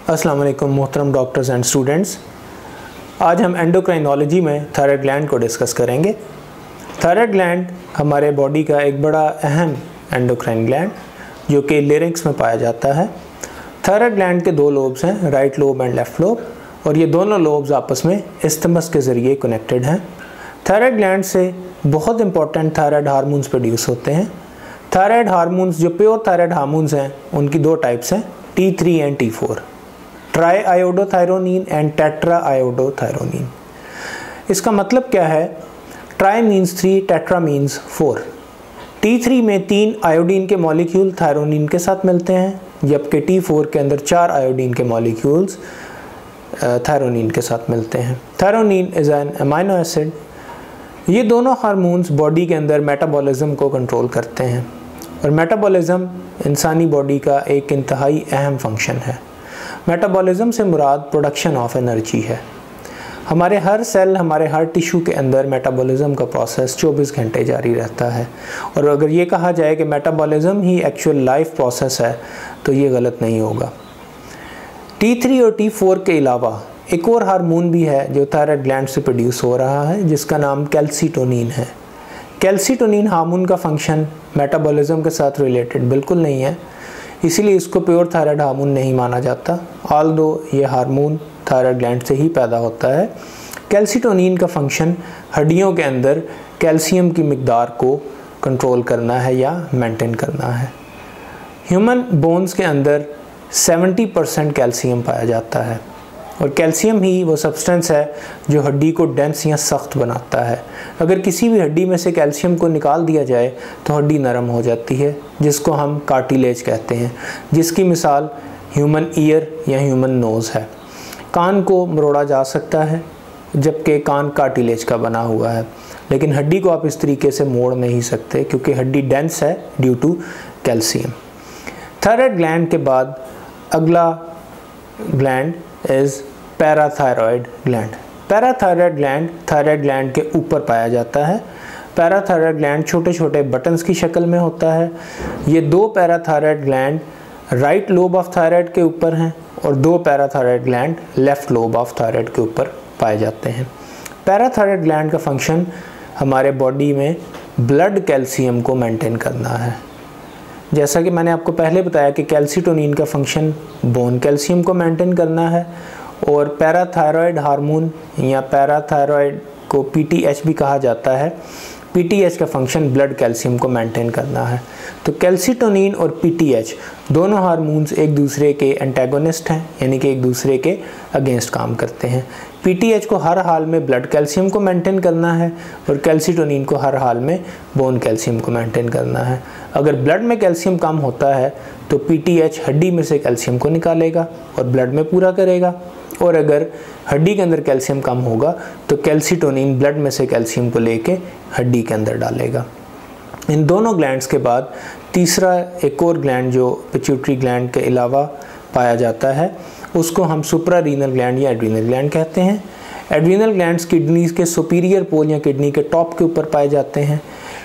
अस्सलाम वालेकुम मोहतरम डॉक्टर्स एंड स्टूडेंट्स। आज हम एंडोक्राइनोलॉजी में थायराइड ग्लैंड को डिस्कस करेंगे। थायराइड ग्लैंड हमारे बॉडी का एक बड़ा अहम एंडोक्राइन ग्लैंड जो कि लिरिक्स में पाया जाता है। थायराइड ग्लैंड के दो लोब्स हैं, right lobe and left lobe, और ये दोनों लोब्स आपस में इस्थिमस के ज़रिए कनेक्टेड हैं। थायराइड ग्लैंड से बहुत इंपॉर्टेंट थायराइड हार्मोन्स प्रोड्यूस होते हैं। थायराइड हार्मोन्स जो प्योर थायराइड हार्मोन्स हैं उनकी दो टाइप्स हैं, T3 and T4, try iodothyronine and tetra iodothyronine. इसका मतलब क्या है? Try means 3, tetra means 4। T3 में 3 आयोडीन के मॉलिक्यूल थायरोनिन के साथ मिलते हैं, जबकि T4 के अंदर 4 आयोडीन के मॉलिक्यूल्स थायरोनिन के साथ मिलते हैं। Thyronine is an amino acid. ये दोनों हार्मोन्स बॉडी के अंदर मेटाबॉलिज्म को कंट्रोल करते हैं, और मेटाबॉलिज्म इंसानी बॉडी का एक इंतहाई अहम फंक्शन है। मेटाबॉलिज्म से मुराद प्रोडक्शन ऑफ एनर्जी है। हमारे हर सेल, हमारे हर टिश्यू के अंदर मेटाबॉलिज्म का प्रोसेस 24 घंटे जारी रहता है, और अगर ये कहा जाए कि मेटाबॉलिज्म ही एक्चुअल लाइफ प्रोसेस है तो ये गलत नहीं होगा। T3 और T4 के अलावा एक और हार्मोन भी है जो थायराइड ग्लैंड से प्रोड्यूस हो रहा है, जिसका नाम कैल्सीटोनिन है। कैल्सीटोनिन हार्मोन का फंक्शन मेटाबॉलिज्म के साथ रिलेटेड बिल्कुल नहीं है, इसीलिए इसको प्योर थायराइड हार्मोन नहीं माना जाता, ऑल्दो ये हार्मोन थायराइड ग्लैंड से ही पैदा होता है। कैल्सीटोनिन का फंक्शन हड्डियों के अंदर कैल्शियम की मिकदार को कंट्रोल करना है या मेंटेन करना है। ह्यूमन बोन्स के अंदर 70% कैल्शियम पाया जाता है, और कैल्शियम ही वो सब्सटेंस है जो हड्डी को डेंस या सख्त बनाता है। अगर किसी भी हड्डी में से कैल्शियम को निकाल दिया जाए तो हड्डी नरम हो जाती है, जिसको हम कार्टिलेज कहते हैं, जिसकी मिसाल ह्यूमन ईयर या ह्यूमन नोज़ है। कान को मरोड़ा जा सकता है, जबकि कान कार्टिलेज का बना हुआ है, लेकिन हड्डी को आप इस तरीके से मोड़ नहीं सकते क्योंकि हड्डी डेंस है due to calcium. Thyroid gland के बाद अगला gland is parathyroid gland. Parathyroid gland thyroid gland के ऊपर पाया जाता है। पैराथायरॉयड ग्लैंड छोटे छोटे बटन्स की शक्ल में होता है। ये 2 parathyroid gland right lobe of thyroid के ऊपर हैं, और 2 parathyroid gland left lobe of thyroid के ऊपर पाए जाते हैं। पैराथायरॉयड ग्लैंड का फंक्शन हमारे बॉडी में ब्लड कैल्शियम को मेंटेन करना है। जैसा कि मैंने आपको पहले बताया कि कैल्सीटोनिन का फंक्शन बोन कैल्शियम को मेंटेन करना है, और पैराथायरॉयड हार्मोन या पैराथायरॉयड को PTH भी कहा जाता है। PTH का फंक्शन ब्लड कैल्शियम को मेंटेन करना है। तो कैल्सीटोनिन और PTH दोनों हार्मोन्स एक दूसरे के एंटेगोनिस्ट हैं, यानी कि एक दूसरे के अगेंस्ट काम करते हैं। PTH को हर हाल में ब्लड कैल्शियम को मेंटेन करना है, और कैल्सीटोनिन को हर हाल में बोन कैल्शियम को मेंटेन करना है। अगर ब्लड में कैल्शियम कम होता है तो PTH हड्डी में से कैल्शियम को निकालेगा और ब्लड में पूरा करेगा, और अगर हड्डी के अंदर कैल्शियम कम होगा तो कैल्सीटोनिन ब्लड में से कैल्शियम को लेके हड्डी के अंदर डालेगा। इन दोनों ग्लैंड्स के बाद तीसरा एक और ग्लैंड जो पिट्यूटरी ग्लैंड के अलावा पाया जाता है, उसको हम सुप्रारीनल ग्लैंड या एड्रीनल ग्लैंड कहते हैं। एड्रीनल ग्लैंड्स किडनीज के सुपीरियर पोल या किडनी के टॉप के ऊपर पाए जाते हैं।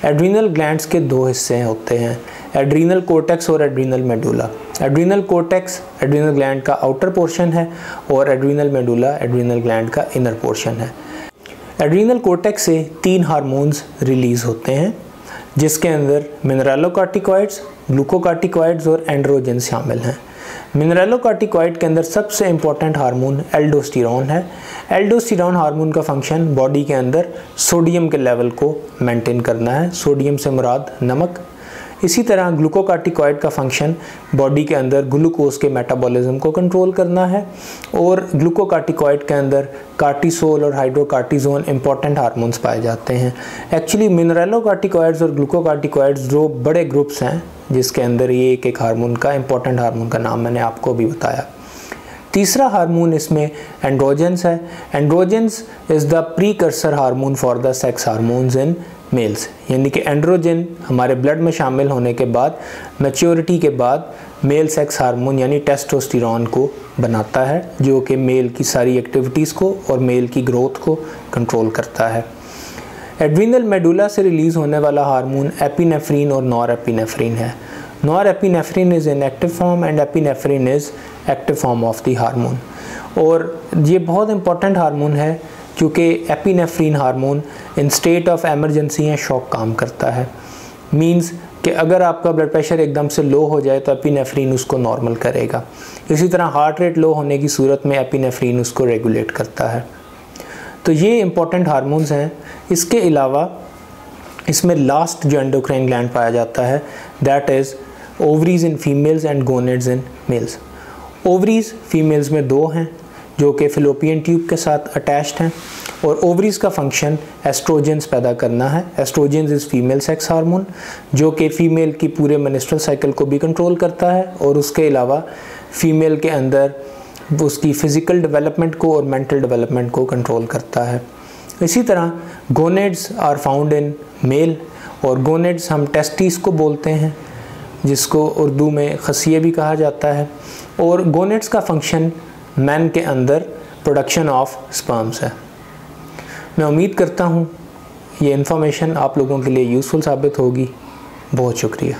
एड्रीनल ग्लैंड्स के 2 हिस्से होते हैं, एड्रीनल कोर्टेक्स और adrenal medulla. Adrenal cortex adrenal gland का आउटर पोर्शन है, और एड्रीनल मेडुला एड्रीनल ग्लैंड का इनर पोर्शन है। एड्रीनल कोर्टेक्स से 3 हार्मोन्स रिलीज़ होते हैं, जिसके अंदर मिनरलोकॉर्टिकॉइड्स, ग्लूकोकॉर्टिकॉइड्स और एंड्रोजन शामिल हैं। मिनरलोकॉर्टिकॉइड के अंदर सबसे इम्पॉर्टेंट हार्मोन एल्डोस्टेरॉन है। एल्डोस्टेरॉन हार्मोन का फंक्शन बॉडी के अंदर सोडियम के लेवल को मेंटेन करना है, सोडियम से मुराद नमक। इसी तरह ग्लूकोकॉर्टिकॉइड का फंक्शन बॉडी के अंदर ग्लूकोज के मेटाबॉलिज्म को कंट्रोल करना है, और ग्लूकोकॉर्टिकॉइड के अंदर कार्टिसोल और हाइड्रोकार्टिजोन इंपॉर्टेंट हार्मोन्स पाए जाते हैं। एक्चुअली मिनरलोकॉर्टिकॉइड्स और ग्लूकोकॉर्टिकॉइड्स 2 बड़े ग्रुप्स हैं, जिसके अंदर ये एक हार्मोन का इंपॉर्टेंट हार्मोन का नाम मैंने आपको भी बताया। तीसरा हार्मोन इसमें एंड्रोजेंस है। Androgens is the precursor hormone for the sex hormones in males, यानी कि एंड्रोजन हमारे ब्लड में शामिल होने के बाद मैच्योरिटी के बाद मेल सेक्स हार्मोन यानी टेस्टोस्टेरॉन को बनाता है, जो कि मेल की सारी एक्टिविटीज़ को और मेल की ग्रोथ को कंट्रोल करता है। एड्रीनल मेडुला से रिलीज़ होने वाला हार्मोन एपिनेफ्रीन और नॉर एपिनेफ्रीन है। Norepinephrine is inactive form and epinephrine is active form of the hormone. और ये बहुत इंपॉर्टेंट हार्मोन है क्योंकि epinephrine hormone in state of emergency या शॉक काम करता है। मींस कि अगर आपका ब्लड प्रेशर एकदम से लो हो जाए तो एपिनेफ्रिन उसको नॉर्मल करेगा। इसी तरह हार्ट रेट लो होने की सूरत में एपिनेफ्रिन उसको रेगुलेट करता है। तो ये इंपॉर्टेंट हार्मोन्स हैं। इसके अलावा इसमें लास्ट जो एंडोक्राइन ग्लैंड पाया जाता है that is ovaries in females and gonads in males. Ovaries females में 2 हैं जो कि फिलोपियन ट्यूब के साथ अटैच्ड हैं और ओवरीज का फंक्शन एस्ट्रोजेंस पैदा करना है। Oestrogens is female sex hormone जो कि फ़ीमेल की पूरे मेंस्ट्रुअल साइकिल को भी कंट्रोल करता है और उसके अलावा फ़ीमेल के अंदर उसकी फ़िज़िकल डेवलपमेंट को और मेंटल डेवलपमेंट को कंट्रोल करता है। इसी तरह gonads are found in male और गोनेड्स हम टेस्टिस को बोलते हैं जिसको उर्दू में खसिए भी कहा जाता है। और गोनेड्स का फंक्शन मैन के अंदर प्रोडक्शन ऑफ स्पर्म्स है। मैं उम्मीद करता हूँ ये इन्फॉर्मेशन आप लोगों के लिए यूज़फुल साबित होगी। बहुत शुक्रिया।